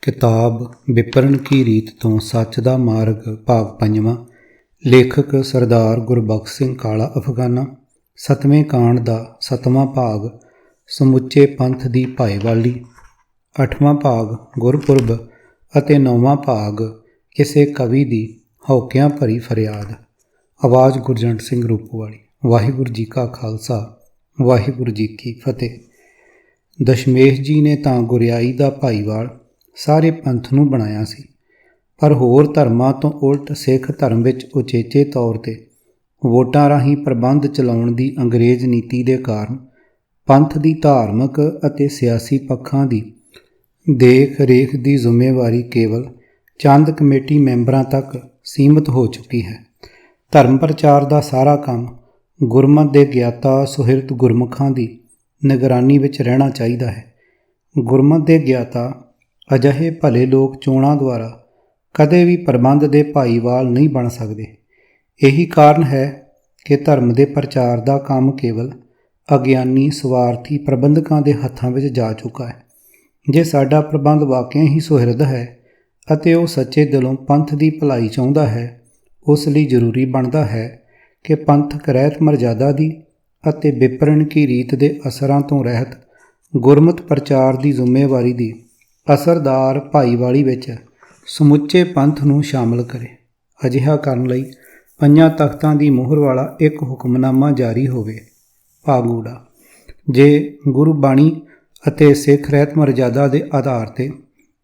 किताब विपरण की रीत तो सच दा मार्ग भाग पंजवां। लेखक सरदार गुरबख्श सिंह काला अफगाना। सतवें कांड दा सतवां भाग समुचे पंथ दी भाईवाली। अठवां भाग गुरपुरब अते नौवां भाग किसे कवि दी हौकियां भरी फरियाद। आवाज़ गुरजंट सिंह रूपवाली। वाहिगुरू जी का खालसा वाहिगुरू जी की फतेह। दशमेश जी ने तां गुरियाई दा भाईवाल ਸਾਰੇ ਪੰਥ ਨੂੰ ਬਣਾਇਆ ਸੀ, ਪਰ ਹੋਰ ਧਰਮਾਂ ਤੋਂ ਉਲਟ ਸਿੱਖ ਧਰਮ ਵਿੱਚ ਉਚੇਚੇ ਤੌਰ 'ਤੇ ਵੋਟਾਂ ਰਾਹੀਂ ਪ੍ਰਬੰਧ ਚਲਾਉਣ ਦੀ ਅੰਗਰੇਜ਼ ਨੀਤੀ ਦੇ ਕਾਰਨ ਪੰਥ ਦੀ ਧਾਰਮਿਕ ਅਤੇ ਸਿਆਸੀ ਪੱਖਾਂ ਦੀ ਦੇਖ ਰੇਖ ਦੀ ਜ਼ਿੰਮੇਵਾਰੀ ਕੇਵਲ ਚੰਦ ਕਮੇਟੀ ਮੈਂਬਰਾਂ ਤੱਕ ਸੀਮਿਤ ਹੋ ਚੁੱਕੀ ਹੈ। ਧਰਮ ਪ੍ਰਚਾਰ ਦਾ ਸਾਰਾ ਕੰਮ ਗੁਰਮਤਿ ਦੇ ਗਿਆਤਾ ਸੁਹਿਰਦ ਗੁਰਮੁਖਾਂ ਦੀ ਨਿਗਰਾਨੀ ਵਿੱਚ ਰਹਿਣਾ ਚਾਹੀਦਾ ਹੈ। ਗੁਰਮਤਿ ਦੇ ਗਿਆਤਾ ਅਜਿਹੇ ਭਲੇ ਲੋਕ ਚੋਣਾਂ ਦੁਆਰਾ ਕਦੇ ਵੀ ਪ੍ਰਬੰਧ ਦੇ ਭਾਈਵਾਲ ਨਹੀਂ ਬਣ ਸਕਦੇ। ਇਹੀ ਕਾਰਨ ਹੈ ਕਿ ਧਰਮ ਦੇ ਪ੍ਰਚਾਰ ਦਾ ਕੰਮ ਕੇਵਲ ਅਗਿਆਨੀ ਸਵਾਰਥੀ ਪ੍ਰਬੰਧਕਾਂ ਦੇ ਹੱਥਾਂ ਵਿੱਚ ਜਾ ਚੁੱਕਾ ਹੈ। ਜੇ ਸਾਡਾ ਪ੍ਰਬੰਧ ਵਾਕਿਆ ਹੀ ਸੁਹਿਰਦ ਹੈ ਅਤੇ ਉਹ ਸੱਚੇ ਦਿਲੋਂ ਪੰਥ ਦੀ ਭਲਾਈ ਚਾਹੁੰਦਾ ਹੈ, ਉਸ ਲਈ ਜ਼ਰੂਰੀ ਬਣਦਾ ਹੈ ਕਿ ਪੰਥਕ ਰਹਿਤ ਮਰਜ਼ਾਦਾ ਦੀ ਅਤੇ ਵਿਪਰਨ ਕੀ ਰੀਤ ਦੇ ਅਸਰਾਂ ਤੋਂ ਰਹਿਤ ਗੁਰਮਤਿ ਪ੍ਰਚਾਰ ਦੀ ਜ਼ਿੰਮੇਵਾਰੀ ਦੀ ਅਸਰਦਾਰ ਭਾਈਵਾਲੀ ਵਿੱਚ ਸਮੁੱਚੇ ਪੰਥ ਨੂੰ ਸ਼ਾਮਲ ਕਰੇ। ਅਜਿਹਾ ਕਰਨ ਲਈ ਪੰਜਾਂ ਤਖ਼ਤਾਂ ਦੀ ਮੋਹਰ ਵਾਲਾ ਇੱਕ ਹੁਕਮਨਾਮਾ ਜਾਰੀ ਹੋਵੇ। ਭਾਗੂੜਾ ਜੇ ਗੁਰੂ ਬਾਣੀ ਅਤੇ ਸਿੱਖ ਰਹਿਤ ਮਰਜ਼ਾਦਾ ਦੇ ਆਧਾਰ 'ਤੇ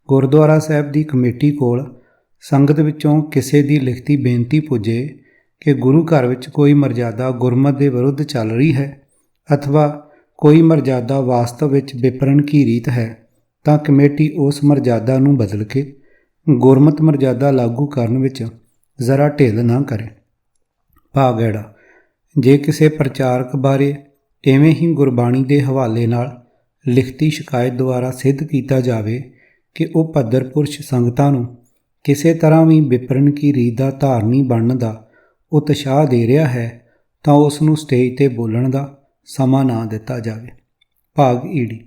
ਗੁਰਦੁਆਰਾ ਸਾਹਿਬ ਦੀ ਕਮੇਟੀ ਕੋਲ ਸੰਗਤ ਵਿੱਚੋਂ ਕਿਸੇ ਦੀ ਲਿਖਤੀ ਬੇਨਤੀ ਪੁੱਜੇ ਕਿ ਗੁਰੂ ਘਰ ਵਿੱਚ ਕੋਈ ਮਰਜ਼ਾਦਾ ਗੁਰਮਤਿ ਦੇ ਵਿਰੁੱਧ ਚੱਲ ਰਹੀ ਹੈ ਅਥਵਾ ਕੋਈ ਮਰਜ਼ਾਦਾ ਵਾਸਤਵ ਵਿੱਚ ਵਿਪਰਨ ਕੀ ਰੀਤ ਹੈ, ਤਾਂ ਕਮੇਟੀ ਉਸ ਮਰਜ਼ਾਦਾ ਨੂੰ ਬਦਲ ਕੇ ਗੁਰਮਤਿ ਮਰਜ਼ਾਦਾ ਲਾਗੂ ਕਰਨ ਵਿੱਚ ਜ਼ਰਾ ਢਿੱਲ ਨਾ ਕਰੇ। ਭਾਗੜਾ ਜੇ ਕਿਸੇ ਪ੍ਰਚਾਰਕ ਬਾਰੇ ਇਵੇਂ ਹੀ ਗੁਰਬਾਣੀ ਦੇ ਹਵਾਲੇ ਨਾਲ ਲਿਖਤੀ ਸ਼ਿਕਾਇਤ ਦੁਆਰਾ ਸਿੱਧ ਕੀਤਾ ਜਾਵੇ ਕਿ ਉਹ ਭੱਦਰ ਪੁਰਸ਼ ਸੰਗਤਾਂ ਨੂੰ ਕਿਸੇ ਤਰ੍ਹਾਂ ਵੀ ਵਿਪਰਨ ਕੀ ਰੀਤ ਦਾ ਧਾਰਨੀ ਬਣਨ ਦਾ ਉਤਸ਼ਾਹ ਦੇ ਰਿਹਾ ਹੈ, ਤਾਂ ਉਸ ਨੂੰ ਸਟੇਜ 'ਤੇ ਬੋਲਣ ਦਾ ਸਮਾਂ ਨਾ ਦਿੱਤਾ ਜਾਵੇ। ਭਾਗ ਈੜੀ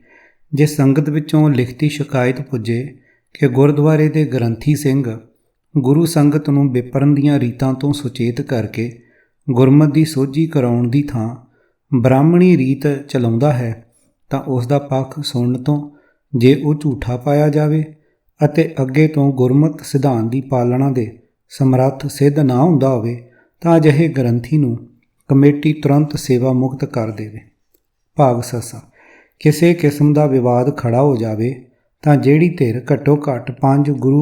ਜੇ ਸੰਗਤ ਵਿੱਚੋਂ ਲਿਖਤੀ ਸ਼ਿਕਾਇਤ ਪੁੱਜੇ ਕਿ ਗੁਰਦੁਆਰੇ ਦੇ ਗ੍ਰੰਥੀ ਸਿੰਘ ਗੁਰੂ ਸੰਗਤ ਨੂੰ ਵਿਪਰਨ ਦੀਆਂ ਰੀਤਾਂ ਤੋਂ ਸੁਚੇਤ ਕਰਕੇ ਗੁਰਮਤਿ ਦੀ ਸੋਝੀ ਕਰਾਉਣ ਦੀ ਥਾਂ ਬ੍ਰਾਹਮਣੀ ਰੀਤ ਚਲਾਉਂਦਾ ਹੈ, ਤਾਂ ਉਸ ਦਾ ਪੱਖ ਸੁਣਨ ਤੋਂ ਜੇ ਉਹ ਝੂਠਾ ਪਾਇਆ ਜਾਵੇ ਅਤੇ ਅੱਗੇ ਤੋਂ ਗੁਰਮਤਿ ਸਿਧਾਂਤ ਦੀ ਪਾਲਣਾ ਦੇ ਸਮਰੱਥ ਸਿੱਧ ਨਾ ਹੁੰਦਾ ਹੋਵੇ, ਤਾਂ ਅਜਿਹੇ ਗ੍ਰੰਥੀ ਨੂੰ ਕਮੇਟੀ ਤੁਰੰਤ ਸੇਵਾ ਮੁਕਤ ਕਰ ਦੇਵੇ। ਭਾਗ ਸੱਸਾ ਕਿਸੇ ਕਿਸਮ ਦਾ ਵਿਵਾਦ ਖੜਾ ਹੋ ਜਾਵੇ ਤਾਂ ਜਿਹੜੀ ਧਿਰ ਘੱਟੋ ਘੱਟ 5 ਗੁਰੂ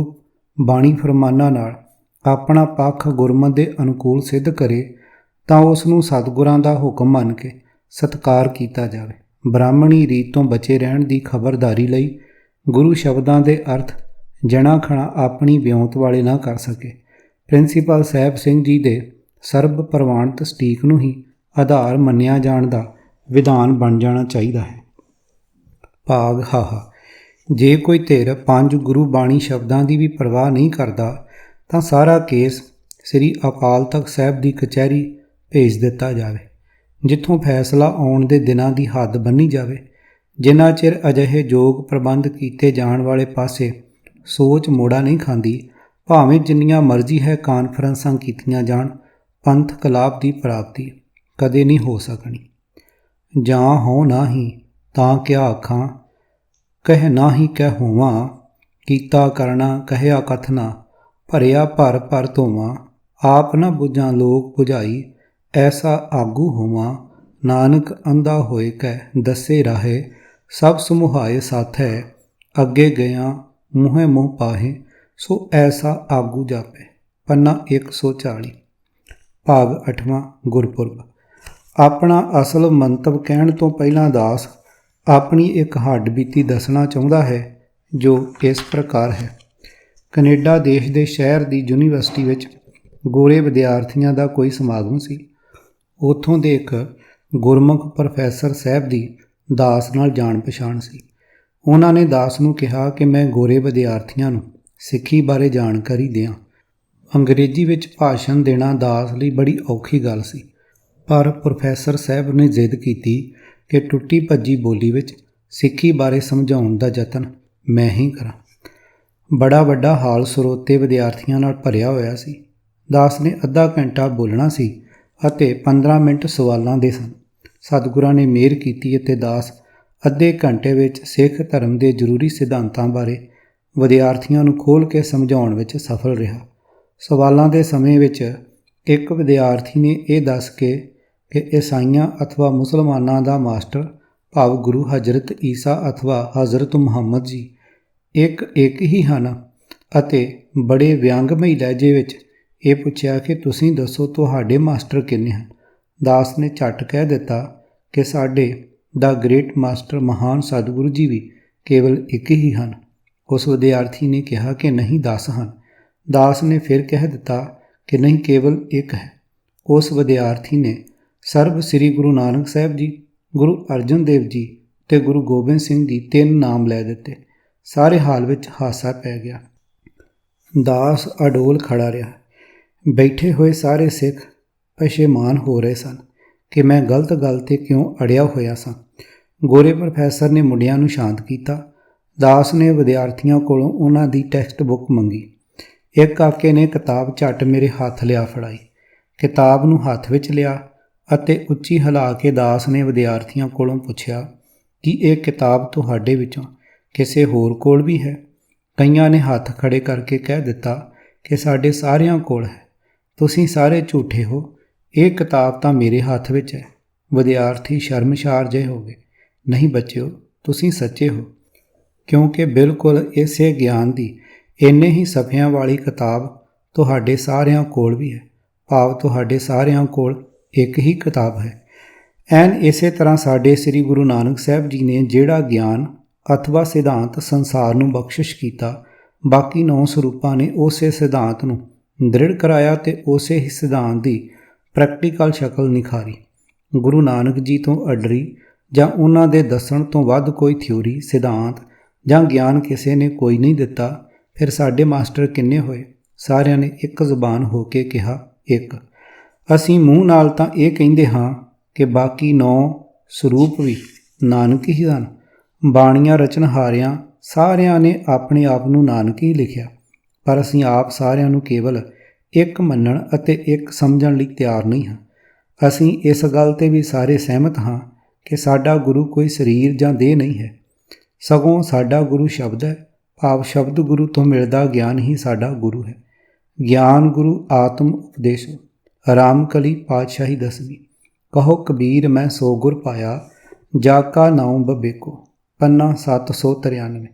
ਬਾਣੀ ਫਰਮਾਨਾਂ ਨਾਲ ਆਪਣਾ ਪੱਖ ਗੁਰਮਤਿ ਦੇ ਅਨੁਕੂਲ ਸਿੱਧ ਕਰੇ, ਤਾਂ ਉਸ ਨੂੰ ਸਤਿਗੁਰਾਂ ਦਾ ਹੁਕਮ ਮੰਨ ਕੇ ਸਤਿਕਾਰ ਕੀਤਾ ਜਾਵੇ। ਬ੍ਰਾਹਮਣੀ ਰੀਤ ਤੋਂ ਬਚੇ ਰਹਿਣ ਦੀ ਖਬਰਦਾਰੀ ਲਈ ਗੁਰੂ ਸ਼ਬਦਾਂ ਦੇ ਅਰਥ ਜਣਾ ਖਣਾ ਆਪਣੀ ਵਿਉਂਤ ਵਾਲੇ ਨਾ ਕਰ ਸਕੇ। ਪ੍ਰਿੰਸੀਪਲ ਸਾਹਿਬ ਸਿੰਘ ਜੀ ਦੇ ਸਰਬ ਪ੍ਰਵਾਨਿਤ ਸਟੀਕ ਨੂੰ ਹੀ ਆਧਾਰ ਮੰਨਿਆ ਜਾਣ ਦਾ ਵਿਧਾਨ ਬਣ ਜਾਣਾ ਚਾਹੀਦਾ ਹੈ। ਭਾਗ ਹਾਹਾ ਜੇ ਕੋਈ ਧਿਰ 5 ਗੁਰੂ ਬਾਣੀ ਸ਼ਬਦਾਂ ਦੀ ਵੀ ਪਰਵਾਹ ਨਹੀਂ ਕਰਦਾ, ਤਾਂ ਸਾਰਾ ਕੇਸ ਸ੍ਰੀ ਅਕਾਲ ਤਖ਼ਤ ਸਾਹਿਬ ਦੀ ਕਚਹਿਰੀ ਭੇਜ ਦਿੱਤਾ ਜਾਵੇ, ਜਿੱਥੋਂ ਫੈਸਲਾ ਆਉਣ ਦੇ ਦਿਨਾਂ ਦੀ ਹੱਦ ਬੰਨ੍ਹੀ ਜਾਵੇ। ਜਿੰਨਾ ਚਿਰ ਅਜਿਹੇ ਯੋਗ ਪ੍ਰਬੰਧ ਕੀਤੇ ਜਾਣ ਵਾਲੇ ਪਾਸੇ ਸੋਚ ਮੋੜਾ ਨਹੀਂ ਖਾਂਦੀ, ਭਾਵੇਂ ਜਿੰਨੀਆਂ ਮਰਜ਼ੀ ਹੈ ਕਾਨਫਰੰਸਾਂ ਕੀਤੀਆਂ ਜਾਣ, ਪੰਥਕ ਲਾਭ ਦੀ ਪ੍ਰਾਪਤੀ ਕਦੇ ਨਹੀਂ ਹੋ ਸਕਣੀ। ਜਾਂ ਹੋ ਨਾ ਹੀ ਤਾਂ ਕਿਆ ਆਖਾਂ, ਕਹਿ ਨਾ ਹੀ ਕਹਿ ਹੋਵਾਂ, ਕੀਤਾ ਕਰਨਾ ਕਹਿਆ ਕਥਨਾ, ਭਰਿਆ ਭਰ ਭਰ ਧੋਵਾਂ, ਆਪ ਨਾ ਬੁਝਾਂ ਲੋਕ ਬੁਝਾਈ, ਐਸਾ ਆਗੂ ਹੋਵਾਂ, ਨਾਨਕ ਅੰਧਾ ਹੋਏ ਕਹਿ ਦੱਸੇ ਰਾਹੇ, ਸਭ ਸਮੁਹਾਏ ਸਾਥੈ, ਅੱਗੇ ਗਿਆ ਮੂੰਹੇ ਮੂੰਹ ਪਾਹੇ, ਸੋ ਐਸਾ ਆਗੂ ਜਾਪੇ। ਪੰਨਾ 140। ਭਾਗ 8ਵਾਂ ਗੁਰਪੁਰਬ ਆਪਣਾ ਅਸਲ ਮੰਤਵ ਕਹਿਣ ਤੋਂ ਪਹਿਲਾਂ ਦਾਸ ਆਪਣੀ ਇੱਕ ਹੱਡਬੀਤੀ ਦੱਸਣਾ ਚਾਹੁੰਦਾ ਹੈ, ਜੋ ਇਸ ਪ੍ਰਕਾਰ ਹੈ। ਕੈਨੇਡਾ ਦੇਸ਼ ਦੇ ਸ਼ਹਿਰ ਦੀ ਯੂਨੀਵਰਸਿਟੀ ਵਿੱਚ ਗੋਰੇ ਵਿਦਿਆਰਥੀਆਂ ਦਾ ਕੋਈ ਸਮਾਗਮ ਸੀ। ਉੱਥੋਂ ਦੇ ਇੱਕ ਗੁਰਮੁਖ ਪ੍ਰੋਫੈਸਰ ਸਾਹਿਬ ਦੀ ਦਾਸ ਨਾਲ ਜਾਣ ਪਛਾਣ ਸੀ। ਉਹਨਾਂ ਨੇ ਦਾਸ ਨੂੰ ਕਿਹਾ ਕਿ ਮੈਂ ਗੋਰੇ ਵਿਦਿਆਰਥੀਆਂ ਨੂੰ ਸਿੱਖੀ ਬਾਰੇ ਜਾਣਕਾਰੀ ਦਿਆਂ। ਅੰਗਰੇਜ਼ੀ ਵਿੱਚ ਭਾਸ਼ਣ ਦੇਣਾ ਦਾਸ ਲਈ ਬੜੀ ਔਖੀ ਗੱਲ ਸੀ, ਪਰ ਪ੍ਰੋਫੈਸਰ ਸਾਹਿਬ ਨੇ ਜ਼ਿੱਦ ਕੀਤੀ ਕਿ ਟੁੱਟੀ ਭੱਜੀ ਬੋਲੀ ਵਿੱਚ ਸਿੱਖੀ ਬਾਰੇ ਸਮਝਾਉਣ ਦਾ ਯਤਨ ਮੈਂ ਹੀ ਕਰਾਂ। ਬੜਾ ਵੱਡਾ ਹਾਲ ਸਰੋਤੇ ਵਿਦਿਆਰਥੀਆਂ ਨਾਲ ਭਰਿਆ ਹੋਇਆ ਸੀ। ਦਾਸ ਨੇ ਅੱਧਾ ਘੰਟਾ ਬੋਲਣਾ ਸੀ ਅਤੇ 15 ਮਿੰਟ ਸਵਾਲਾਂ ਦੇ ਸਨ। ਸਤਿਗੁਰਾਂ ਨੇ ਮਿਹਰ ਕੀਤੀ ਅਤੇ ਦਾਸ ਅੱਧੇ ਘੰਟੇ ਵਿੱਚ ਸਿੱਖ ਧਰਮ ਦੇ ਜ਼ਰੂਰੀ ਸਿਧਾਂਤਾਂ ਬਾਰੇ ਵਿਦਿਆਰਥੀਆਂ ਨੂੰ ਖੋਲ੍ਹ ਕੇ ਸਮਝਾਉਣ ਵਿੱਚ ਸਫਲ ਰਿਹਾ। ਸਵਾਲਾਂ ਦੇ ਸਮੇਂ ਵਿੱਚ ਇੱਕ ਵਿਦਿਆਰਥੀ ਨੇ ਇਹ ਦੱਸ ਕੇ ਕਿ ਈਸਾਈਆਂ ਅਥਵਾ ਮੁਸਲਮਾਨਾਂ ਦਾ ਮਾਸਟਰ ਭਾਵ ਗੁਰੂ ਹਜ਼ਰਤ ਈਸਾ ਅਥਵਾ ਹਜ਼ਰਤ ਮੁਹੰਮਦ ਜੀ ਇੱਕ ਹੀ ਹਨ ਅਤੇ ਬੜੇ ਵਿਅੰਗਮਈ ਲਹਿਜੇ ਵਿੱਚ ਇਹ ਪੁੱਛਿਆ ਕਿ ਤੁਸੀਂ ਦੱਸੋ ਤੁਹਾਡੇ ਮਾਸਟਰ ਕਿੰਨੇ ਹਨ। ਦਾਸ ਨੇ ਝੱਟ ਕਹਿ ਦਿੱਤਾ ਕਿ ਸਾਡੇ ਦਾ ਗ੍ਰੇਟ ਮਾਸਟਰ ਮਹਾਨ ਸਤਿਗੁਰੂ ਜੀ ਵੀ ਕੇਵਲ ਇੱਕ ਹੀ ਹਨ। ਉਸ ਵਿਦਿਆਰਥੀ ਨੇ ਕਿਹਾ ਕਿ ਨਹੀਂ 10 ਹਨ। ਦਾਸ ਨੇ ਫਿਰ ਕਹਿ ਦਿੱਤਾ ਕਿ ਨਹੀਂ ਕੇਵਲ ਇੱਕ ਹੈ। ਉਸ ਵਿਦਿਆਰਥੀ ਨੇ ਸਰਬ ਸ੍ਰੀ ਗੁਰੂ ਨਾਨਕ ਸਾਹਿਬ ਜੀ, ਗੁਰੂ ਅਰਜਨ ਦੇਵ ਜੀ ਅਤੇ ਗੁਰੂ ਗੋਬਿੰਦ ਸਿੰਘ ਜੀ 3 ਨਾਮ ਲੈ ਦਿੱਤੇ। ਸਾਰੇ ਹਾਲ ਵਿੱਚ ਹਾਸਾ ਪੈ ਗਿਆ। ਦਾਸ ਅਡੋਲ ਖੜਾ ਰਿਹਾ। ਬੈਠੇ ਹੋਏ ਸਾਰੇ ਸਿੱਖ ਪਛੇਮਾਨ ਹੋ ਰਹੇ ਸਨ ਕਿ ਮੈਂ ਗਲਤ ਗੱਲ 'ਤੇ ਕਿਉਂ ਅੜਿਆ ਹੋਇਆ ਸਾਂ। ਗੋਰੇ ਪ੍ਰੋਫੈਸਰ ਨੇ ਮੁੰਡਿਆਂ ਨੂੰ ਸ਼ਾਂਤ ਕੀਤਾ। ਦਾਸ ਨੇ ਵਿਦਿਆਰਥੀਆਂ ਕੋਲੋਂ ਉਹਨਾਂ ਦੀ ਟੈਕਸਟ ਬੁੱਕ ਮੰਗੀ। ਇੱਕ ਕਾਕੇ ਨੇ ਕਿਤਾਬ ਝੱਟ ਮੇਰੇ ਹੱਥ ਲਿਆ ਫੜਾਈ। ਕਿਤਾਬ ਨੂੰ ਹੱਥ ਵਿੱਚ ਲਿਆ ਅਤੇ ਉੱਚੀ ਹਿਲਾ ਕੇ ਦਾਸ ਨੇ ਵਿਦਿਆਰਥੀਆਂ ਕੋਲੋਂ ਪੁੱਛਿਆ ਕਿ ਇਹ ਕਿਤਾਬ ਤੁਹਾਡੇ ਵਿੱਚੋਂ ਕਿਸੇ ਹੋਰ ਕੋਲ ਵੀ ਹੈ। ਕਈਆਂ ਨੇ ਹੱਥ ਖੜੇ ਕਰਕੇ ਕਹਿ ਦਿੱਤਾ ਕਿ ਸਾਡੇ ਸਾਰਿਆਂ ਕੋਲ ਹੈ। ਤੁਸੀਂ ਸਾਰੇ ਝੂਠੇ ਹੋ, ਇਹ ਕਿਤਾਬ ਤਾਂ ਮੇਰੇ ਹੱਥ ਵਿੱਚ ਹੈ। ਵਿਦਿਆਰਥੀ ਸ਼ਰਮਸ਼ਾਰ ਜਿਹੇ ਹੋ ਗਏ। ਨਹੀਂ ਬੱਚਿਓ, ਤੁਸੀਂ ਸੱਚੇ ਹੋ, ਕਿਉਂਕਿ ਬਿਲਕੁਲ ਇਸੇ ਗਿਆਨ ਦੀ ਇੰਨੇ ਹੀ ਸਫ਼ਿਆਂ ਵਾਲੀ ਕਿਤਾਬ ਤੁਹਾਡੇ ਸਾਰਿਆਂ ਕੋਲ ਵੀ ਹੈ, ਭਾਵ ਤੁਹਾਡੇ ਸਾਰਿਆਂ ਕੋਲ ਇੱਕ ਹੀ ਕਿਤਾਬ ਹੈ। ਐਨ ਇਸੇ ਤਰ੍ਹਾਂ ਸਾਡੇ ਸ੍ਰੀ ਗੁਰੂ ਨਾਨਕ ਸਾਹਿਬ ਜੀ ਨੇ ਜਿਹੜਾ ਗਿਆਨ ਅਥਵਾ ਸਿਧਾਂਤ ਸੰਸਾਰ ਨੂੰ ਬਖਸ਼ਿਸ਼ ਕੀਤਾ, ਬਾਕੀ 9 ਸਰੂਪਾਂ ਨੇ ਉਸੇ ਸਿਧਾਂਤ ਨੂੰ ਦ੍ਰਿੜ ਕਰਾਇਆ ਅਤੇ ਉਸੇ ਹੀ ਸਿਧਾਂਤ ਦੀ ਪ੍ਰੈਕਟੀਕਲ ਸ਼ਕਲ ਨਿਖਾਰੀ। ਗੁਰੂ ਨਾਨਕ ਜੀ ਤੋਂ ਅੱਡਰੀ ਜਾਂ ਉਹਨਾਂ ਦੇ ਦੱਸਣ ਤੋਂ ਵੱਧ ਕੋਈ ਥਿਊਰੀ, ਸਿਧਾਂਤ ਜਾਂ ਗਿਆਨ ਕਿਸੇ ਨੇ ਕੋਈ ਨਹੀਂ ਦਿੱਤਾ। ਫਿਰ ਸਾਡੇ ਮਾਸਟਰ ਕਿੰਨੇ ਹੋਏ? ਸਾਰਿਆਂ ਨੇ ਇੱਕ ਜ਼ੁਬਾਨ ਹੋ ਕੇ ਕਿਹਾ, ਇੱਕ। ਅਸੀਂ ਮੂੰਹ ਨਾਲ ਤਾਂ ਇਹ ਕਹਿੰਦੇ ਹਾਂ ਕਿ ਬਾਕੀ 9 ਸਰੂਪ ਵੀ ਨਾਨਕ ਹੀ ਹਨ। ਬਾਣੀਆਂ ਰਚਨਹਾਰਿਆਂ ਸਾਰਿਆਂ ਨੇ ਆਪਣੇ ਆਪ ਨੂੰ ਨਾਨਕ ਹੀ ਲਿਖਿਆ, ਪਰ ਅਸੀਂ ਆਪ ਸਾਰਿਆਂ ਨੂੰ ਕੇਵਲ ਇੱਕ ਮੰਨਣ ਅਤੇ ਇੱਕ ਸਮਝਣ ਲਈ ਤਿਆਰ ਨਹੀਂ ਹਾਂ। ਅਸੀਂ ਇਸ ਗੱਲ 'ਤੇ ਵੀ ਸਾਰੇ ਸਹਿਮਤ ਹਾਂ ਕਿ ਸਾਡਾ ਗੁਰੂ ਕੋਈ ਸਰੀਰ ਜਾਂ ਦੇਹ ਨਹੀਂ ਹੈ, ਸਗੋਂ ਸਾਡਾ ਗੁਰੂ ਸ਼ਬਦ ਹੈ, ਭਾਵ ਸ਼ਬਦ ਗੁਰੂ ਤੋਂ ਮਿਲਦਾ ਗਿਆਨ ਹੀ ਸਾਡਾ ਗੁਰੂ ਹੈ। ਗਿਆਨ ਗੁਰੂ ਆਤਮ ਉਪਦੇਸ਼ੋ, ਰਾਮਕਲੀ ਪਾਤਸ਼ਾਹੀ 10ਵੀਂ। ਕਹੋ ਕਬੀਰ ਮੈਂ ਸੋ ਗੁਰ ਪਾਇਆ, ਜਾ ਕਾ ਨਾਉ ਬਬੇਕੋ, ਪੰਨਾ 793।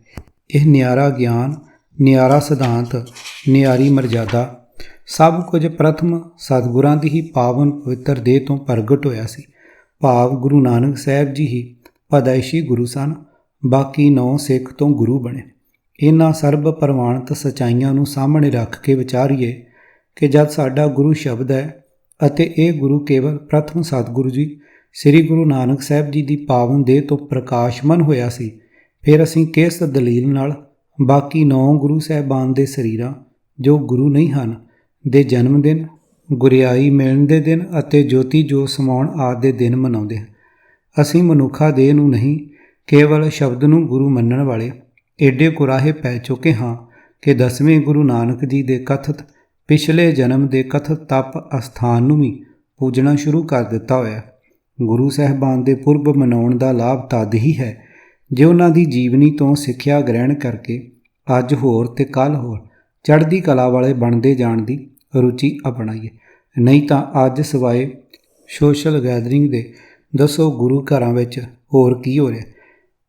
ਇਹ ਨਿਆਰਾ ਗਿਆਨ, ਨਿਆਰਾ ਸਿਧਾਂਤ, ਨਿਆਰੀ ਮਰਜ਼ਾਦਾ ਸਭ ਕੁਝ ਪ੍ਰਥਮ ਸਤਿਗੁਰਾਂ ਦੀ ਹੀ ਪਾਵਨ ਪਵਿੱਤਰ ਦੇਹ ਤੋਂ ਪ੍ਰਗਟ ਹੋਇਆ ਸੀ, ਭਾਵ ਗੁਰੂ ਨਾਨਕ ਸਾਹਿਬ ਜੀ ਹੀ ਪਦੈਸ਼ੀ ਗੁਰੂ ਸਨ। ਬਾਕੀ 9 ਸਿੱਖ ਤੋਂ ਗੁਰੂ ਬਣੇ। ਇਹਨਾਂ ਸਰਬ ਪ੍ਰਵਾਨਿਤ ਸੱਚਾਈਆਂ ਨੂੰ ਸਾਹਮਣੇ ਰੱਖ ਕੇ ਵਿਚਾਰੀਏ ਕਿ ਜਦ ਸਾਡਾ ਗੁਰੂ ਸ਼ਬਦ ਹੈ ਅਤੇ ਇਹ ਗੁਰੂ ਕੇਵਲ ਪ੍ਰਥਮ ਸਤਿਗੁਰੂ ਜੀ ਸ੍ਰੀ ਗੁਰੂ ਨਾਨਕ ਸਾਹਿਬ ਜੀ ਦੀ ਪਾਵਨ ਦੇਹ ਤੋਂ ਪ੍ਰਕਾਸ਼ਮਨ ਹੋਇਆ ਸੀ, ਫਿਰ ਅਸੀਂ ਕਿਸ ਦਲੀਲ ਨਾਲ ਬਾਕੀ 9 ਗੁਰੂ ਸਾਹਿਬਾਨ ਦੇ ਸਰੀਰਾਂ ਜੋ ਗੁਰੂ ਨਹੀਂ ਹਨ ਦੇ ਜਨਮ ਦਿਨ, ਗੁਰਿਆਈ ਮਿਲਣ ਦੇ ਦਿਨ ਅਤੇ ਜੋਤੀ ਜੋਤ ਸਮਾਉਣ ਆਦਿ ਦੇ ਦਿਨ ਮਨਾਉਂਦੇ ਹਾਂ। ਅਸੀਂ ਮਨੁੱਖਾ ਦੇਹ ਨੂੰ ਨਹੀਂ, ਕੇਵਲ ਸ਼ਬਦ ਨੂੰ ਗੁਰੂ ਮੰਨਣ ਵਾਲੇ ਏਡੇ ਕੁਰਾਹੇ ਪੈ ਚੁੱਕੇ ਹਾਂ ਕਿ 10ਵੇਂ ਗੁਰੂ ਨਾਨਕ ਜੀ ਦੇ ਕਥਿਤ ਪਿਛਲੇ ਜਨਮ ਦੇ ਕਥਿਤ ਤਪ ਅਸਥਾਨ ਨੂੰ ਵੀ ਪੂਜਣਾ ਸ਼ੁਰੂ ਕਰ ਦਿੱਤਾ ਹੋਇਆ। ਗੁਰੂ ਸਾਹਿਬਾਨ ਦੇ ਪੁਰਬ ਮਨਾਉਣ ਦਾ ਲਾਭ ਤਦ ਹੀ ਹੈ ਜੇ ਉਹਨਾਂ ਦੀ ਜੀਵਨੀ ਤੋਂ ਸਿੱਖਿਆ ਗ੍ਰਹਿਣ ਕਰਕੇ ਅੱਜ ਹੋਰ ਤੇ ਕੱਲ੍ਹ ਹੋਰ ਚੜ੍ਹਦੀ ਕਲਾ ਵਾਲੇ ਬਣਦੇ ਜਾਣ ਦੀ ਰੁਚੀ ਅਪਣਾਈਏ। ਨਹੀਂ ਤਾਂ ਅੱਜ ਸਿਵਾਏ ਸੋਸ਼ਲ ਗੈਦਰਿੰਗ ਦੇ ਦੱਸੋ ਗੁਰੂ ਘਰਾਂ ਵਿੱਚ ਹੋਰ ਕੀ ਹੋ ਰਿਹਾ।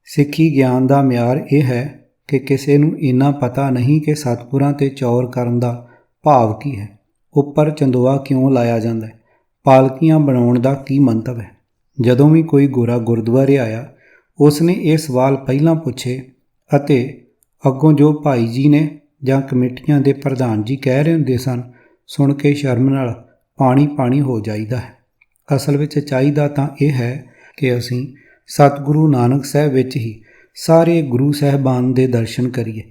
ਸਿੱਖੀ ਗਿਆਨ ਦਾ ਮਿਆਰ ਇਹ ਹੈ ਕਿ ਕਿਸੇ ਨੂੰ ਇੰਨਾ ਪਤਾ ਨਹੀਂ ਕਿ ਸਤਿਗੁਰਾਂ 'ਤੇ ਚੌਰ ਕਰਨ ਦਾ ਭਾਵ ਕੀ ਹੈ, ਉੱਪਰ ਚੰਦੋਆ ਕਿਉਂ ਲਾਇਆ ਜਾਂਦਾ ਹੈ, ਪਾਲਕੀਆਂ ਬਣਾਉਣ ਦਾ ਕੀ ਮੰਤਵ ਹੈ। ਜਦੋਂ ਵੀ ਕੋਈ ਗੋਰਾ ਗੁਰਦੁਆਰੇ ਆਇਆ, ਉਸ ਨੇ ਇਹ ਸਵਾਲ ਪਹਿਲਾਂ ਪੁੱਛੇ ਅਤੇ ਅੱਗੋਂ ਜੋ ਭਾਈ ਜੀ ਨੇ ਜਾਂ ਕਮੇਟੀਆਂ ਦੇ ਪ੍ਰਧਾਨ ਜੀ ਕਹਿ ਰਹੇ ਹੁੰਦੇ ਸਨ, ਸੁਣ ਕੇ ਸ਼ਰਮ ਨਾਲ ਪਾਣੀ ਹੋ ਜਾਈਦਾ ਹੈ। ਅਸਲ ਵਿੱਚ ਚਾਹੀਦਾ ਤਾਂ ਇਹ ਹੈ ਕਿ ਅਸੀਂ ਸਤਿਗੁਰੂ ਨਾਨਕ ਸਾਹਿਬ ਵਿੱਚ ਹੀ ਸਾਰੇ ਗੁਰੂ ਸਾਹਿਬਾਨ ਦੇ ਦਰਸ਼ਨ ਕਰੀਏ।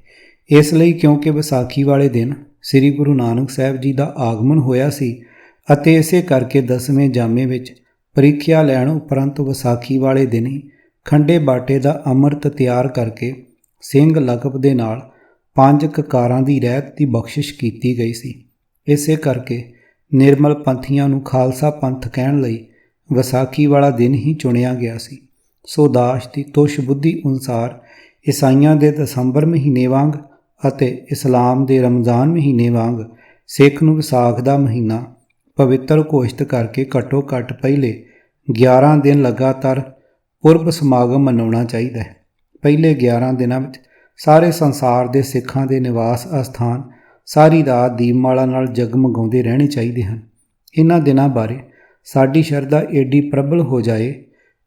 ਇਸ ਲਈ ਕਿਉਂਕਿ ਵਿਸਾਖੀ ਵਾਲੇ ਦਿਨ ਸ੍ਰੀ ਗੁਰੂ ਨਾਨਕ ਸਾਹਿਬ ਜੀ ਦਾ ਆਗਮਨ ਹੋਇਆ ਸੀ ਅਤੇ ਇਸੇ ਕਰਕੇ 10ਵੇਂ ਜਾਮੇ ਵਿੱਚ ਪ੍ਰੀਖਿਆ ਲੈਣ ਉਪਰੰਤ ਵਿਸਾਖੀ ਵਾਲੇ ਦਿਨ ਹੀ ਖੰਡੇ ਬਾਟੇ ਦਾ ਅੰਮ੍ਰਿਤ ਤਿਆਰ ਕਰਕੇ ਸਿੰਘ ਲਕਬ ਦੇ ਨਾਲ 5 ਕਕਾਰਾਂ ਦੀ ਰਹਿਤ ਦੀ ਬਖਸ਼ਿਸ਼ ਕੀਤੀ ਗਈ ਸੀ। ਇਸੇ ਕਰਕੇ ਨਿਰਮਲ ਪੰਥੀਆਂ ਨੂੰ ਖਾਲਸਾ ਪੰਥ ਕਹਿਣ ਲਈ ਵਿਸਾਖੀ ਵਾਲਾ ਦਿਨ ਹੀ ਚੁਣਿਆ ਗਿਆ ਸੀ। ਸੋ ਦਾਸ ਦੀ ਤੁਸ਼ ਬੁੱਧੀ ਅਨੁਸਾਰ ਈਸਾਈਆਂ ਦੇ ਦਸੰਬਰ ਮਹੀਨੇ ਵਾਂਗ ਅਤੇ ਇਸਲਾਮ ਦੇ ਰਮਜ਼ਾਨ ਮਹੀਨੇ ਵਾਂਗ ਸਿੱਖ ਨੂੰ ਵਿਸਾਖ ਦਾ ਮਹੀਨਾ ਪਵਿੱਤਰ ਘੋਸ਼ਿਤ ਕਰਕੇ ਘੱਟੋ ਘੱਟ ਪਹਿਲੇ 11 ਦਿਨ ਲਗਾਤਾਰ ਪੁਰਬ ਸਮਾਗਮ ਮਨਾਉਣਾ ਚਾਹੀਦਾ ਹੈ। ਪਹਿਲੇ 11 ਦਿਨਾਂ ਵਿੱਚ ਸਾਰੇ ਸੰਸਾਰ ਦੇ ਸਿੱਖਾਂ ਦੇ ਨਿਵਾਸ ਅਸਥਾਨ ਸਾਰੀ ਰਾਤ ਦੀਪਮਾਲਾ ਨਾਲ ਜਗਮਗਾਉਂਦੇ ਰਹਿਣੇ ਚਾਹੀਦੇ ਹਨ। ਇਹਨਾਂ ਦਿਨਾਂ ਬਾਰੇ ਸਾਡੀ ਸ਼ਰਧਾ ਏਡੀ ਪ੍ਰਬਲ ਹੋ ਜਾਏ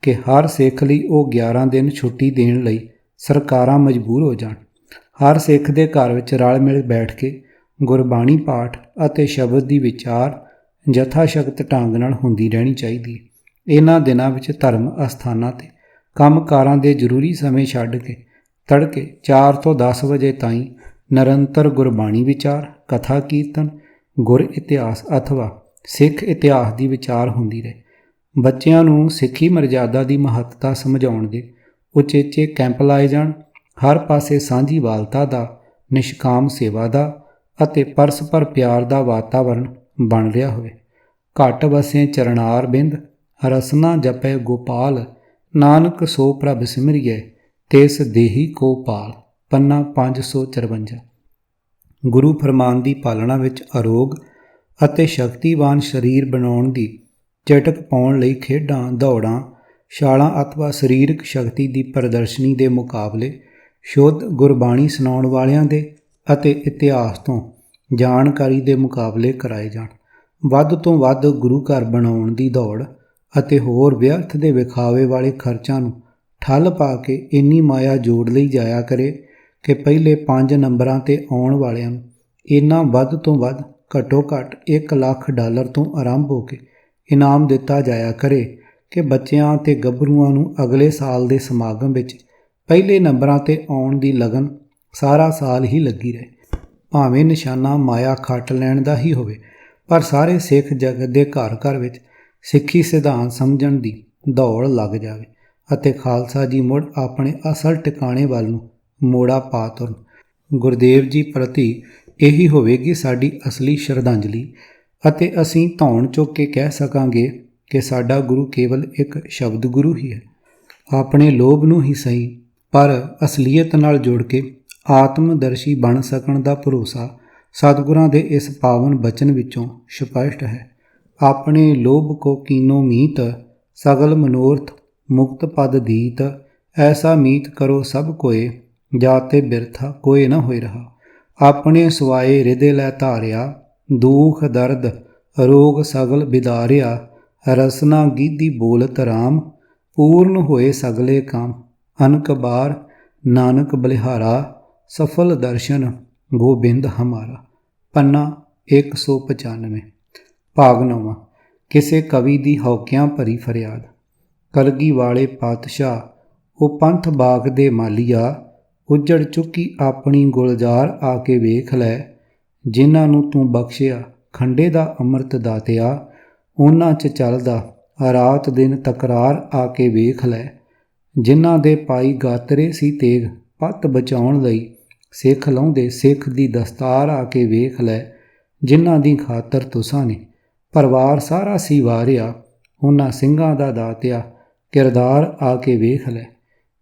ਕਿ ਹਰ ਸਿੱਖ ਲਈ ਉਹ 11 ਦਿਨ ਛੁੱਟੀ ਦੇਣ ਲਈ ਸਰਕਾਰਾਂ ਮਜਬੂਰ ਹੋ ਜਾਣ। ਹਰ ਸਿੱਖ ਦੇ ਘਰ ਵਿੱਚ ਰਲ ਮਿਲ ਬੈਠ ਕੇ ਗੁਰਬਾਣੀ ਪਾਠ ਅਤੇ ਸ਼ਬਦ ਦੀ ਵਿਚਾਰ ਯਥਾ ਸ਼ਕਤ ਢੰਗ ਨਾਲ ਹੁੰਦੀ ਰਹਿਣੀ ਚਾਹੀਦੀ ਹੈ। ਇਹਨਾਂ ਦਿਨਾਂ ਵਿੱਚ ਧਰਮ ਅਸਥਾਨਾਂ 'ਤੇ ਕੰਮਕਾਰਾਂ ਦੇ ਜ਼ਰੂਰੀ ਸਮੇਂ ਛੱਡ ਕੇ ਤੜਕੇ 4 ਤੋਂ 10 ਵਜੇ ਤਾਈਂ ਨਿਰੰਤਰ ਗੁਰਬਾਣੀ ਵਿਚਾਰ, ਕਥਾ ਕੀਰਤਨ, ਗੁਰ ਇਤਿਹਾਸ ਅਥਵਾ ਸਿੱਖ ਇਤਿਹਾਸ ਦੀ ਵਿਚਾਰ ਹੁੰਦੀ ਰਹੇ। ਬੱਚਿਆਂ ਨੂੰ ਸਿੱਖੀ ਮਰਜ਼ਾਦਾ ਦੀ ਮਹੱਤਤਾ ਸਮਝਾਉਣ ਦੇ ਉਚੇਚੇ ਕੈਂਪ ਲਾਏ ਜਾਣ। ਹਰ ਪਾਸੇ ਸਾਂਝੀਵਾਲਤਾ ਦਾ, ਨਿਸ਼ਕਾਮ ਸੇਵਾ ਦਾ ਅਤੇ ਪਰਸਪਰ ਪਿਆਰ ਦਾ ਵਾਤਾਵਰਣ ਬਣ ਰਿਹਾ ਹੋਵੇ। ਘਟ ਵਸੇ ਚਰਨਾਰ ਬਿੰਦ, ਰਸਨਾ ਜਪੈ ਗੋਪਾਲ, ਨਾਨਕ ਸੋ ਪ੍ਰਭ ਸਿਮਰਿਐ, ਤਿਸ ਦੇਹੀ ਕੋ ਪਾਲ। ਪੰਨਾ 554। ਗੁਰੂ ਫਰਮਾਨ ਦੀ ਪਾਲਣਾ ਵਿੱਚ ਅਰੋਗ ਅਤੇ ਸ਼ਕਤੀਵਾਨ ਸਰੀਰ ਬਣਾਉਣ ਦੀ ਚਟਕ ਪਾਉਣ ਲਈ ਖੇਡਾਂ, ਦੌੜਾਂ, ਛਾਲਾਂ ਅਥਵਾ ਸਰੀਰਕ ਸ਼ਕਤੀ ਦੀ ਪ੍ਰਦਰਸ਼ਨੀ ਦੇ ਮੁਕਾਬਲੇ ਸ਼ੁੱਧ ਗੁਰਬਾਣੀ ਸੁਣਾਉਣ ਵਾਲਿਆਂ ਦੇ ਅਤੇ ਇਤਿਹਾਸ ਤੋਂ ਜਾਣਕਾਰੀ ਦੇ ਮੁਕਾਬਲੇ ਕਰਾਏ ਜਾਣ। ਵੱਧ ਤੋਂ ਵੱਧ ਗੁਰੂ ਘਰ ਬਣਾਉਣ ਦੀ ਦੌੜ ਅਤੇ ਹੋਰ ਵਿਅਰਥ ਦੇ ਵਿਖਾਵੇ ਵਾਲੇ ਖਰਚਾਂ ਨੂੰ ਠੱਲ ਪਾ ਕੇ ਇੰਨੀ ਮਾਇਆ ਜੋੜ ਲਈ ਜਾਇਆ ਕਰੇ ਕਿ ਪਹਿਲੇ 5 ਨੰਬਰਾਂ 'ਤੇ ਆਉਣ ਵਾਲਿਆਂ ਨੂੰ ਇੰਨਾ ਵੱਧ ਤੋਂ ਵੱਧ ਘੱਟੋ ਘੱਟ $1 ਲੱਖ ਤੋਂ ਆਰੰਭ ਹੋ ਕੇ ਇਨਾਮ ਦਿੱਤਾ ਜਾਇਆ ਕਰੇ ਕਿ ਬੱਚਿਆਂ ਅਤੇ ਗੱਭਰੂਆਂ ਨੂੰ ਅਗਲੇ ਸਾਲ ਦੇ ਸਮਾਗਮ ਵਿੱਚ ਪਹਿਲੇ ਨੰਬਰਾਂ 'ਤੇ ਆਉਣ ਦੀ ਲਗਨ ਸਾਰਾ ਸਾਲ ਹੀ ਲੱਗੀ ਰਹੇ। ਭਾਵੇਂ ਨਿਸ਼ਾਨਾ ਮਾਇਆ ਖੱਟ ਲੈਣ ਦਾ ਹੀ ਹੋਵੇ, ਪਰ ਸਾਰੇ ਸਿੱਖ ਜਗਤ ਦੇ ਘਰ ਘਰ ਵਿੱਚ ਸਿੱਖੀ ਸਿਧਾਂਤ ਸਮਝਣ ਦੀ ਦੌੜ ਲੱਗ ਜਾਵੇ ਅਤੇ ਖਾਲਸਾ ਜੀ ਮੁੜ ਆਪਣੇ ਅਸਲ ਟਿਕਾਣੇ ਵੱਲ ਨੂੰ ਮੋੜਾ ਪਾ ਤੁਰਨ। ਗੁਰਦੇਵ ਜੀ ਪ੍ਰਤੀ ਇਹੀ ਹੋਵੇਗੀ ਸਾਡੀ ਅਸਲੀ ਸ਼ਰਧਾਂਜਲੀ ਅਤੇ ਅਸੀਂ ਧੌਣ ਚੁੱਕ ਕੇ ਕਹਿ ਸਕਾਂਗੇ ਕਿ ਸਾਡਾ ਗੁਰੂ ਕੇਵਲ ਇੱਕ ਸ਼ਬਦ ਗੁਰੂ ਹੀ ਹੈ। ਆਪਣੇ ਲੋਭ ਨੂੰ ਹੀ ਸਹੀ ਪਰ ਅਸਲੀਅਤ ਨਾਲ ਜੁੜ ਕੇ ਆਤਮਦਰਸ਼ੀ ਬਣ ਸਕਣ ਦਾ ਭਰੋਸਾ ਸਤਿਗੁਰਾਂ ਦੇ ਇਸ ਪਾਵਨ ਬਚਨ ਵਿੱਚੋਂ ਸਪਸ਼ਟ ਹੈ। ਆਪਣੇ ਲੋਭ ਕੋ ਕੀਨੋ ਮੀਤ, ਸਗਲ ਮਨੋਰਥ ਮੁਕਤ ਪਦ ਦੀਤ, ਐਸਾ ਮੀਤ ਕਰੋ ਸਭ ਕੋਏ, ਜਾਤੇ ਬਿਰਥਾ ਕੋਏ ਨਾ ਹੋਏ ਰਹਾ। ਆਪਣੇ ਸਵਾਏ ਹਿਰਦੇ ਲੈ ਧਾਰਿਆ, ਦੁਖ ਦਰਦ ਰੋਗ ਸਗਲ ਬਿਦਾਰਿਆ, ਰਸਨਾ ਗੀਧੀ ਬੋਲਤ ਰਾਮ, ਪੂਰਨ ਹੋਏ ਸਗਲੇ ਕਾਮ। ਅਨਕ ਬਾਰ ਨਾਨਕ ਬਲਿਹਾਰਾ, ਸਫਲ ਦਰਸ਼ਨ ਗੋਬਿੰਦ ਹਮਾਰਾ। ਪੰਨਾ 195। ਭਾਗ 9। ਕਿਸੇ ਕਵੀ ਦੀ ਹੌਕਿਆਂ ਭਰੀ ਫਰਿਆਦ। ਕਲਗੀ ਵਾਲੇ ਪਾਤਸ਼ਾਹ, ਉਹ ਪੰਥ ਬਾਗ ਦੇ ਮਾਲੀਆ, ਉੱਜੜ ਚੁੱਕੀ ਆਪਣੀ ਗੁਲਜ਼ਾਰ ਆ ਕੇ ਵੇਖ ਲੈ। ਜਿਨ੍ਹਾਂ ਨੂੰ ਤੂੰ ਬਖਸ਼ਿਆ ਖੰਡੇ ਦਾ ਅੰਮ੍ਰਿਤ ਦਾਤਿਆ, ਉਹਨਾਂ 'ਚ ਚੱਲਦਾ ਰਾਤ ਦਿਨ ਤਕਰਾਰ ਆ ਕੇ ਵੇਖ ਲੈ। ਜਿਨ੍ਹਾਂ ਦੇ ਪਾਈ ਗਾਤਰੇ ਸੀ ਤੇਗ, ਪੱਤ ਬਚਾਉਣ ਲਈ ਸਿੱਖ ਲਾਉਂਦੇ ਸਿੱਖ ਦੀ ਦਸਤਾਰ ਆ ਕੇ ਵੇਖ ਲੈ। ਜਿਨ੍ਹਾਂ ਦੀ ਖਾਤਰ ਤੁਸਾਂ ਨੇ ਪਰਿਵਾਰ ਸਾਰਾ ਸੀ ਵਾਰਿਆ, ਉਹਨਾਂ ਸਿੰਘਾਂ ਦਾ ਦਾਤਿਆ ਕਿਰਦਾਰ ਆ ਕੇ ਵੇਖ ਲੈ।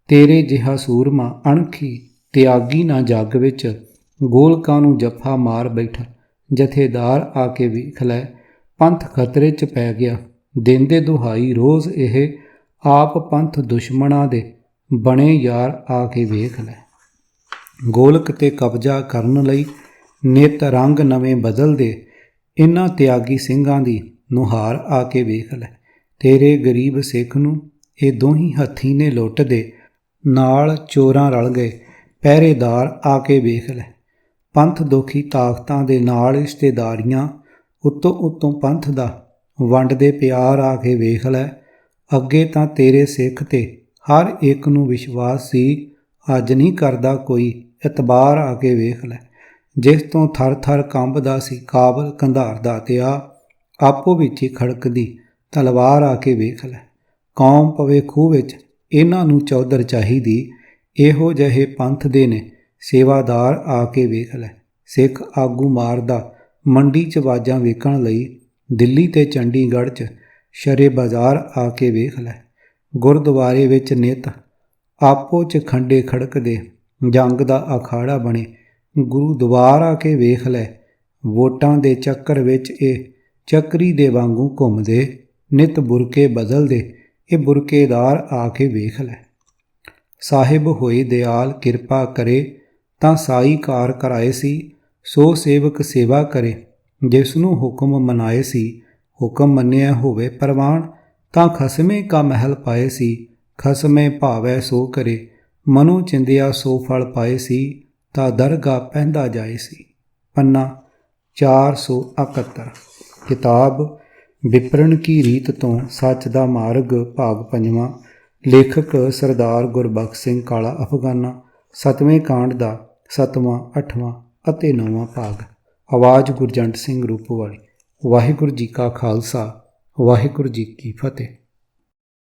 ਤੇਰੇ ਜਿਹਾ ਸੂਰਮਾ ਅਣਖੀ ਤਿਆਗੀ ਨਾ ਜੱਗ ਵਿੱਚ, ਗੋਲਕਾਂ ਨੂੰ ਜੱਫਾ ਮਾਰ ਬੈਠਾ ਜਥੇਦਾਰ ਆ ਕੇ ਵੇਖ ਲੈ। ਪੰਥ ਖਤਰੇ 'ਚ ਪੈ ਗਿਆ ਦਿੰਦੇ ਦੁਹਾਈ ਰੋਜ਼ ਇਹ, ਆਪ ਪੰਥ ਦੁਸ਼ਮਣਾਂ ਦੇ ਬਣੇ ਯਾਰ ਆ ਕੇ ਵੇਖ ਲੈ। ਗੋਲਕ 'ਤੇ ਕਬਜ਼ਾ ਕਰਨ ਲਈ ਨਿਤ ਰੰਗ ਨਵੇਂ ਬਦਲਦੇ, ਇਨ੍ਹਾਂ ਤਿਆਗੀ ਸਿੰਘਾਂ ਦੀ ਨੁਹਾਰ ਆ ਕੇ ਵੇਖ ਲੈ। ਤੇਰੇ ਗਰੀਬ ਸਿੱਖ ਨੂੰ ਇਹ ਦੋਹੀਂ ਹੱਥੀਂ ਨੇ ਲੁੱਟਦੇ, ਨਾਲ ਚੋਰਾਂ ਰਲ ਗਏ ਪਹਿਰੇਦਾਰ ਆ ਕੇ ਵੇਖ ਲੈ। ਪੰਥ ਦੁਖੀ ਤਾਕਤਾਂ ਦੇ ਨਾਲ ਰਿਸ਼ਤੇਦਾਰੀਆਂ, ਉੱਤੋਂ ਉੱਤੋਂ ਪੰਥ ਦਾ ਵੰਡਦੇ ਪਿਆਰ ਆ ਕੇ ਵੇਖ ਲੈ। ਅੱਗੇ ਤਾਂ ਤੇਰੇ ਸਿੱਖ 'ਤੇ ਹਰ ਇੱਕ ਨੂੰ ਵਿਸ਼ਵਾਸ ਸੀ, ਅੱਜ ਨਹੀਂ ਕਰਦਾ ਕੋਈ ਇਤਬਾਰ ਆ ਕੇ ਵੇਖ ਲੈ। ਜਿਸ ਤੋਂ ਥਰ ਥਰ ਕੰਬਦਾ ਸੀ ਕਾਬਲ ਕੰਧਾਰ ਦਾਤਿਆ, ਆਪੋ ਵਿੱਚ ਹੀ ਖੜਕਦੀ ਤਲਵਾਰ ਆ ਕੇ ਵੇਖ ਲੈ। ਕੌਮ ਪਵੇ ਖੂਹ ਵਿੱਚ ਇਹਨਾਂ ਨੂੰ ਚੌਧਰ ਚਾਹੀਦੀ, ਇਹੋ ਜਿਹੇ ਪੰਥ ਦੇ ਨੇ ਸੇਵਾਦਾਰ ਆ ਕੇ ਵੇਖ ਲੈ। ਸਿੱਖ ਆਗੂ ਮਾਰਦਾ ਮੰਡੀ 'ਚ ਆਵਾਜ਼ਾਂ ਵੇਖਣ ਲਈ। ਦਿੱਲੀ ਤੇ ਚੰਡੀਗੜ੍ਹ 'ਚ ਸ਼ਰੇ ਬਾਜ਼ਾਰ ਆ ਕੇ ਵੇਖ ਲੈ। ਗੁਰਦੁਆਰੇ ਵਿੱਚ ਨਿੱਤ ਆਪੋ 'ਚ ਖੰਡੇ ਖੜਕਦੇ, ਜੰਗ ਦਾ ਅਖਾੜਾ ਬਣੇ। ਗੁਰੂ ਦੁਆਰ ਆ ਕੇ ਵੇਖ ਲੈ। ਵੋਟਾਂ ਦੇ ਚੱਕਰ ਵਿੱਚ ਇਹ ਚੱਕਰੀ ਦੇ ਵਾਂਗੂ ਘੁੰਮਦੇ, ਨਿੱਤ ਬੁਰਕੇ ਬਦਲਦੇ। ਇਹ ਬੁਰਕੇਦਾਰ ਆ ਕੇ ਵੇਖ ਲੈ। ਸਾਹਿਬ ਹੋਏ ਦਿਆਲ ਕਿਰਪਾ ਕਰੇ ਤਾਂ ਸਾਈ ਕਾਰ ਕਰਾਏ ਸੀ। ਸੋ ਸੇਵਕ ਸੇਵਾ ਕਰੇ ਜਿਸ ਨੂੰ ਹੁਕਮ ਮਨਾਏ ਸੀ। ਹੁਕਮ ਮੰਨਿਆ ਹੋਵੇ ਪ੍ਰਵਾਨ ਤਾਂ ਖਸਮੇ ਕਾ ਮਹਿਲ ਪਾਏ ਸੀ। ਖਸਮੇ ਭਾਵੈ ਸੋ ਕਰੇ ਮਨੋ ਚਿੰਦਿਆ ਸੋ ਫਲ ਪਾਏ ਸੀ। ਤਾਂ ਦਰਗਾਹ ਪਹਿੰਦਾ ਜਾਏ ਸੀ। ਪੰਨਾ 471। ਕਿਤਾਬ ਵਿਪਰਨ ਕੀ ਰੀਤ ਤੋਂ ਸੱਚ ਦਾ ਮਾਰਗ ਭਾਗ 5ਵਾਂ। ਲੇਖਕ ਸਰਦਾਰ ਗੁਰਬਖਸ਼ ਸਿੰਘ ਕਾਲਾ ਅਫਗਾਨਾ। 7ਵੇਂ ਕਾਂਡ ਦਾ 7ਵਾਂ, 8ਵਾਂ ਅਤੇ 9ਵਾਂ ਭਾਗ। ਆਵਾਜ਼ ਗੁਰਜੰਟ ਸਿੰਘ ਰੂਪੋਵਾਲੀ। ਵਾਹਿਗੁਰੂ ਜੀ ਕਾ ਖਾਲਸਾ, ਵਾਹਿਗੁਰੂ ਜੀ ਕੀ ਫਤਿਹ।